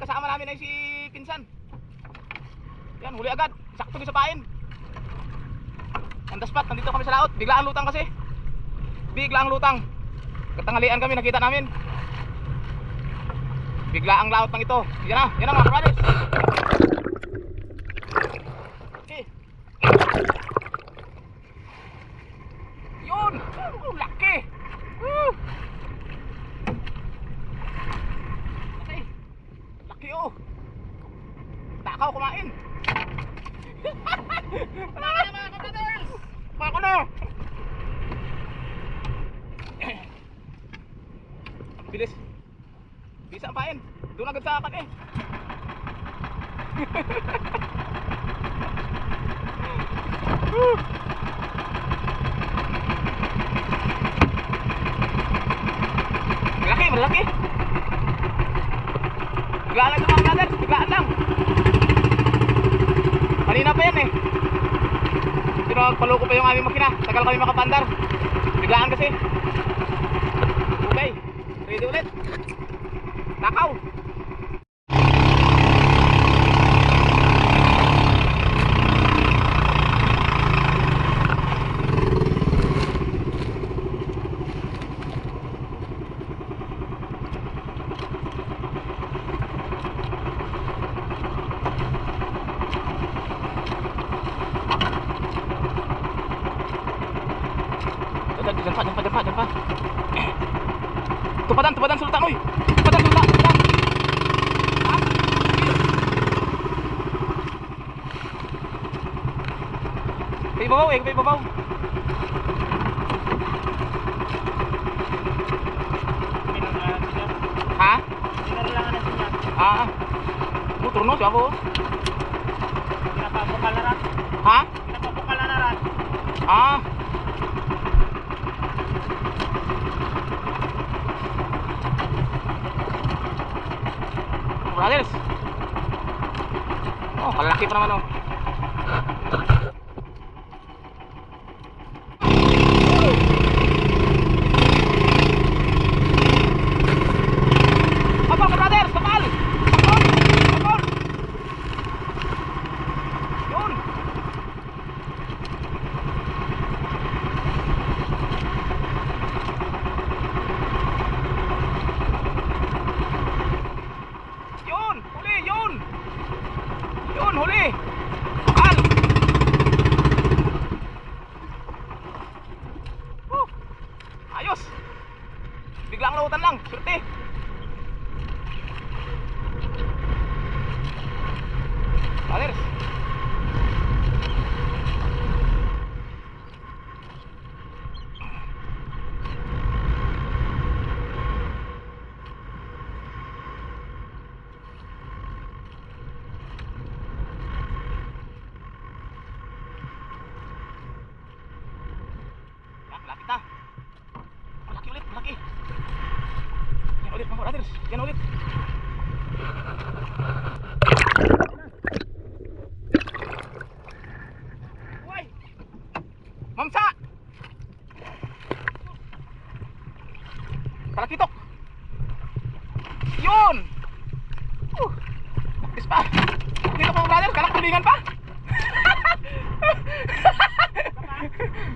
kasama namin ay si Pinsan. Yan, huli agad. Sakto sa pain. On the spot, nandito kami sa laot. Biglaan lutang kasi. Biglaang lutang. Katanghalian kami, nakita namin. Biglaang laot ng ito. Yan na mga brothers. Okay. Yun. Laki. Okay. Laki oh. Takaw kumain. Wala ka na mga kabrothers. Mako na. Bilis. Bisa ang pain. Doon agad sa akin eh. Malaki. Biglaan lang mga brothers. Biglaan lang. Kanina pa yan eh. Pinagpaluko pa yung aming makina. Tagal kami makapandar. Biglaan kasi. Okay. Ready ulit. Takaw. Jangan pa. Tupadan sultan oy. Tupadan sultan. Kay babaw. Ha? Kailangan na siya. Motor no siapa? Pinapapukal na rat. Ha? Pinapapukal na rat. Brothers. Oh, kalaki pa naman oh. Kapal ka brothers, kapal. Kapal. Yun. Huli. Al. Ayos. Biglang lautan lang, swerte. Brothers. Malapit na. Malaki ulit, malaki. Yan ulit mga brothers, yan ulit. Uy! Mamsa! Talakitok! Yun! Baktis pa. Dito mga brothers, kalak tulingan pa.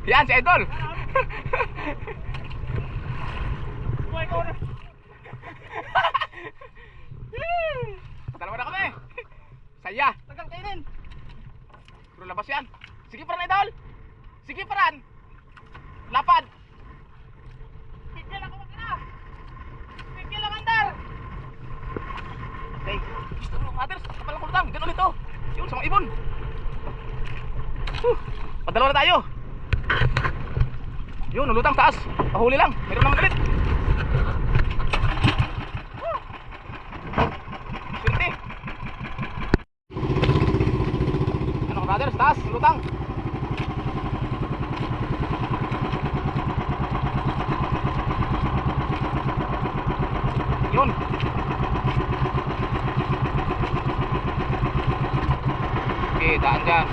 Yan si Idol. Dalawa na kami. Saya. Tagal kainin. Puro labas yan. Sige paran Idol. Sige paran. Lapad. Tigil ako makina. Tigil lang andar. Okay. Gusto mo brothers. Kapal ang kultang. Diyan ulit oh. Yun sa mga ibon. Padalawa na tayo. Yun, ulutang taas. Pahuli lang. Meron naman ulit. Swerte. Ano ka brothers? Taas, ulutang. Yun. Okay, daan dyan.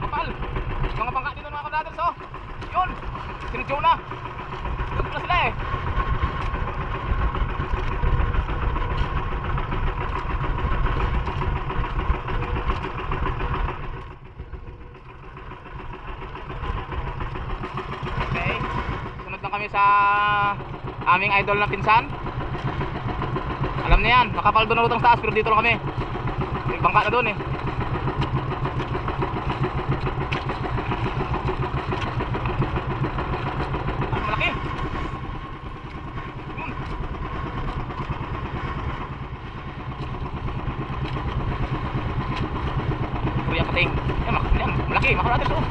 Kapal. Mga bangka dito mga kabrothers oh. Yun. Sinudyo na. Doon na sila eh. Okay. Sunod lang kami sa aming idol na pinsan. Alam na yan, nakapaldo na utang sa taas pero dito lang kami. May bangka na doon eh. Ah, malaki. Yun. Kuya Kating. Yan, malaki, makaratis oh.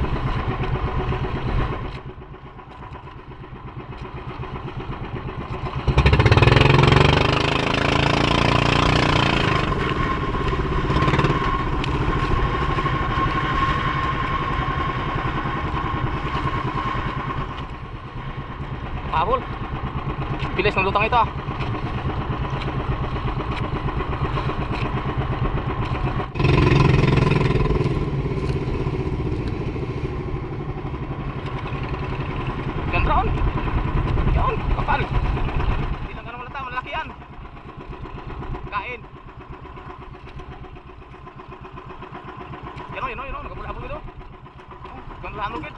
Habol. Bilis ng lutang ito ah. Yan Ron. Yan, kapal. Hindi lang ganun malata, malaki yan. Kain. Yan o, nagabula-abul ito. Ganun lang lugit.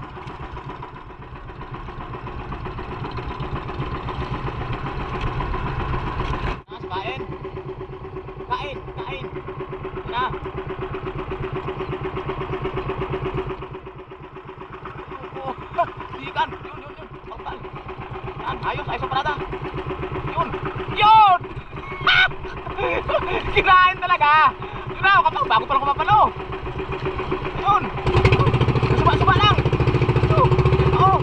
Kain. Na. Oh, ikan. Yun. Kapal. Yan, ayos ang parada. Yun. Kinain talaga. Yun na, kapag bago pa lang kumapalo. Yun. Suba lang. Oo.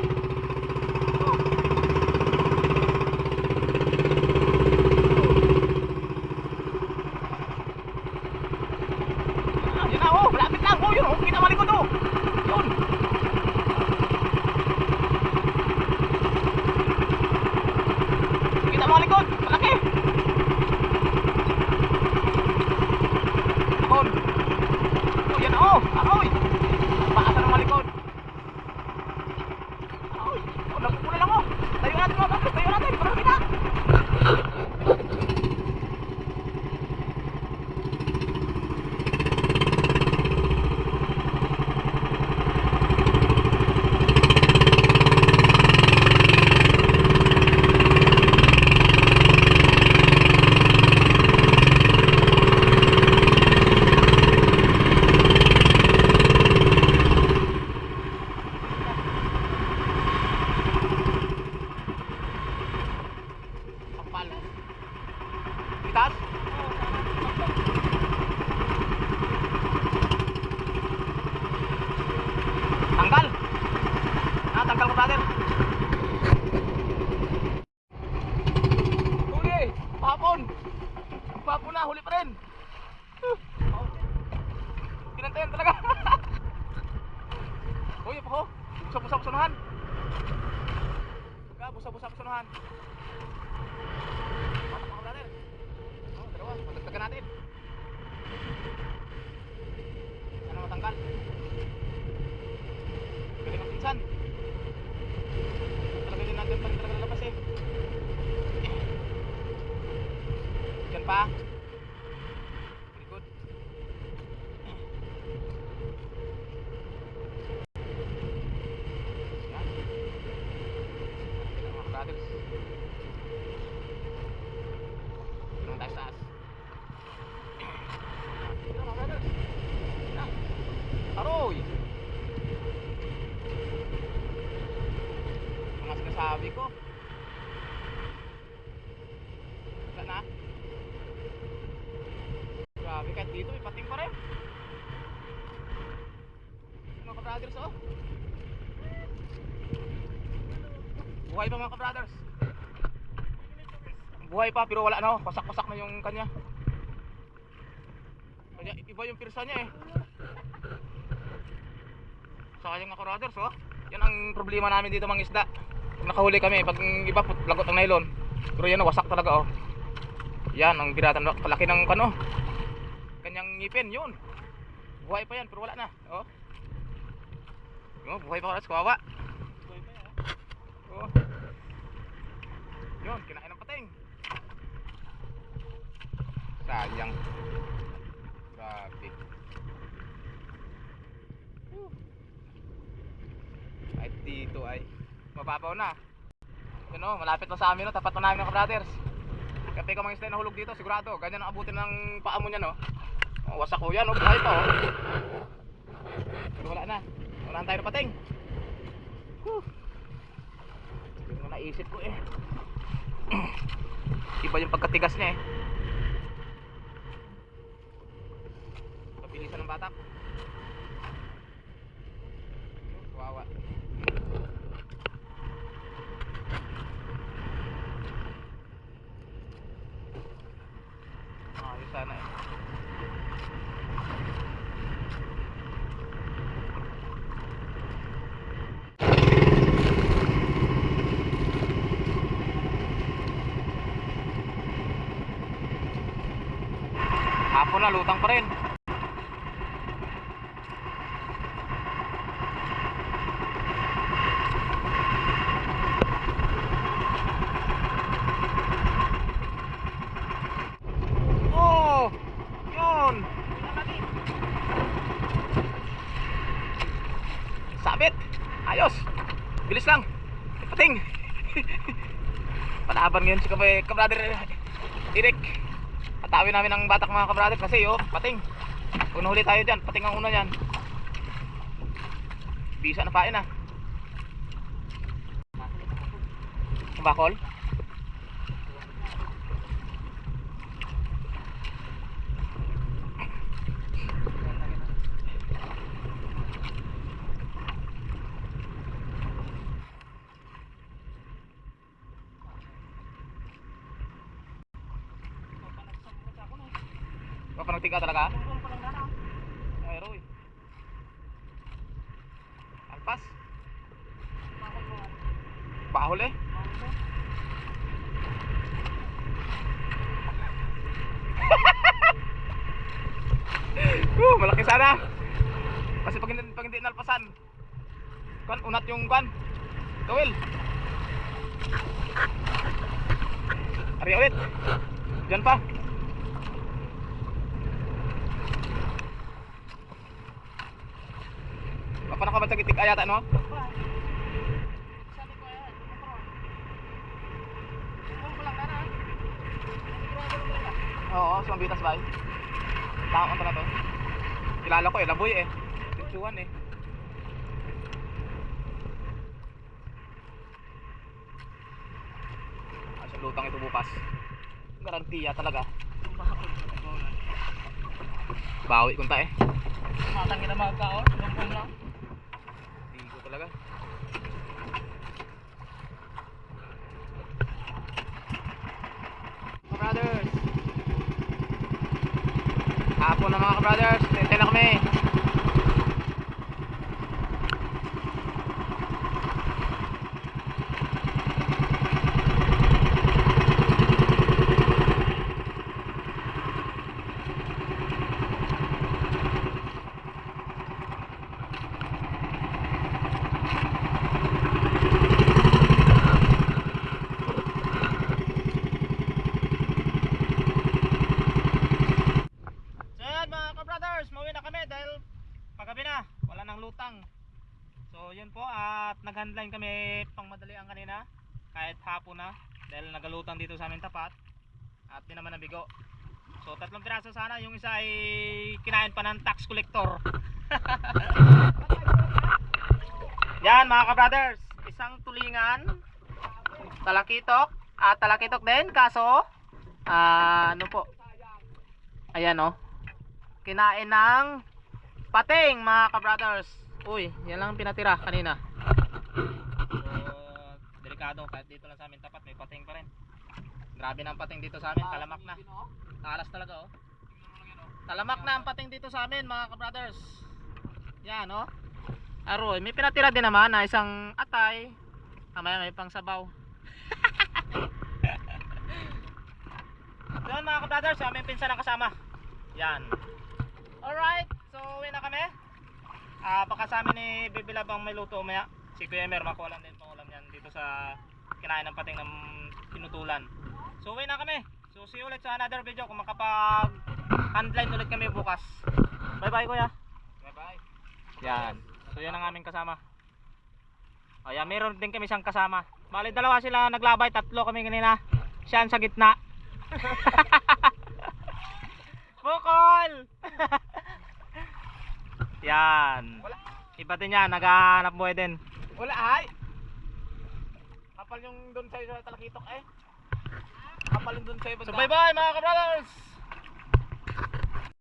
Yun na, oh, malapit lang. Oh, yun, oh, kita malikod, oh. Yun. Kita malikod, malaki. Yun. Oh, yan, oh, akoy. Paasan ng malikod. Akoy. Oh, nagpupula lang, oh. Tayo natin, mga bakit. Tayo natin, para kita. Itas? Tanggal. Tanggal ko brother. Huli. Pahapon na, huli pa rin. Pinantayan talaga. Uy, ako. Busa-busa kusunuhan. Busa-busa kusunuhan. Matak ako brother. Dalawa, matagtagan natin. Sana matanggal. Galing ang pinsan. Talaga din natin pa rin talaga nalabas eh. Diyan pa. Very good. Yan. Kita mga brothers. Tulungan tayo sa taas. Kita mga brothers. Yan. Aroy! Mga sinasabi ko. Wala na. Grabe, kahit dito may pating pa rin. Mga ka-brothers oh. Buhay pa mga ka-brothers. Buhay pa pero wala na oh. Pasak-pasak na yung kanya. Kanya iba yung pirsa niya eh. Sayang mga ka-brothers oh. Yan ang problema namin dito mga isda. Pag nakahuli kami, pag iba lagot ang nylon. Pero yan oh, wasak talaga oh. Yan ang biratan, kalaki ng kano. Kanyang ngipin, yun. Buhay pa yan, pero wala na. Oh. Buhay pa ka, kawawa. mababaw na. Yun o, malapit na sa amin o, tapat na namin mga brothers. Kapag ka mga isda na hulog dito, sigurado, ganyan ang abutin ng paa mo niyan o. Wasak ko yan o, buhay pa o. Pero wala na, wala na tayo na pating. Hindi na naisip ko eh. Iba yung pagkatigas niya eh. Pabilisan ng batak. Wawa. Ayos sana eh. Hapon na, lutang pa rin. Oh, yun. Sabit. Ayos. Bilis lang. Pating. Palaban ngayon si kabrader Direk. Atawin namin ang batak mga kabrader kasi oh, pating. Kung nahuli tayo dyan, pating ang una dyan. Bisa na pain ah. Ang bakol. Papanagtig ka talaga? Ay, Roy. Alpas? Bahol eh. Malaki sana. Kasi pag hindi nalpasan, kan unat yung kan. Towel. Ari ulit. Diyan pa. Paano ka ba sa gitik ayata no? Oo, sumambitas ba? Tama ka na to. Kilala ko eh, laboy eh. Titsuan eh. Asang lutang ito bukas. Garantiya talaga. Bawi kunta eh. Matangin na mga kao, lumpong lang. Bigo talaga. Mga brothers. Hapon na mga kabrothers, tente na kami. Lutang. So yun po at nag-handline kami pang madali ang kanina kahit hapon na dahil nagalutang dito sa amin tapat at di naman nabigo. So 3 piraso sana, yung isa ay kinain pa ng tax collector. Yan mga ka-brothers, isang tulingan, talakitok at talakitok din kaso ano po, ayan o, kinain ng pating mga ka-brothers. Uy, yan lang pinatira kanina. So, delikado kahit dito lang sa amin tapat may pating pa rin. Grabe na ang pating dito sa amin, talamak na. Talas talaga oh. Talamak na ang pating dito sa amin mga ka-brothers. Yan oh. Aroy, may pinatira din naman na isang atay. Mamaya may pang sabaw. Doon mga ka-brothers, aming pinsan ang kasama. Yan. Alright, so uwi na kami. Baka sa amin ni Bibilabang may luto umaya. Si Kuya Emer makuha lang din pang ulam yan dito sa kinain ng pating ng pinutulan. So uwi na kami. So see you ulit sa another video kung makapag handline ulit kami bukas. Bye bye kuya. Bye bye. Yan. So yan ang aming kasama. Ayan, meron din kami siyang kasama. Bali, dalawa sila naglabay, tatlo kami kanina. Siya ang sa gitna. Bukol! Yan. Wala. Iba din yan, naghahanap buhay din. Wala ay. Kapal yung doon sa talakitok eh. Kapal yung doon sa iba. So bye bye mga kabrothers!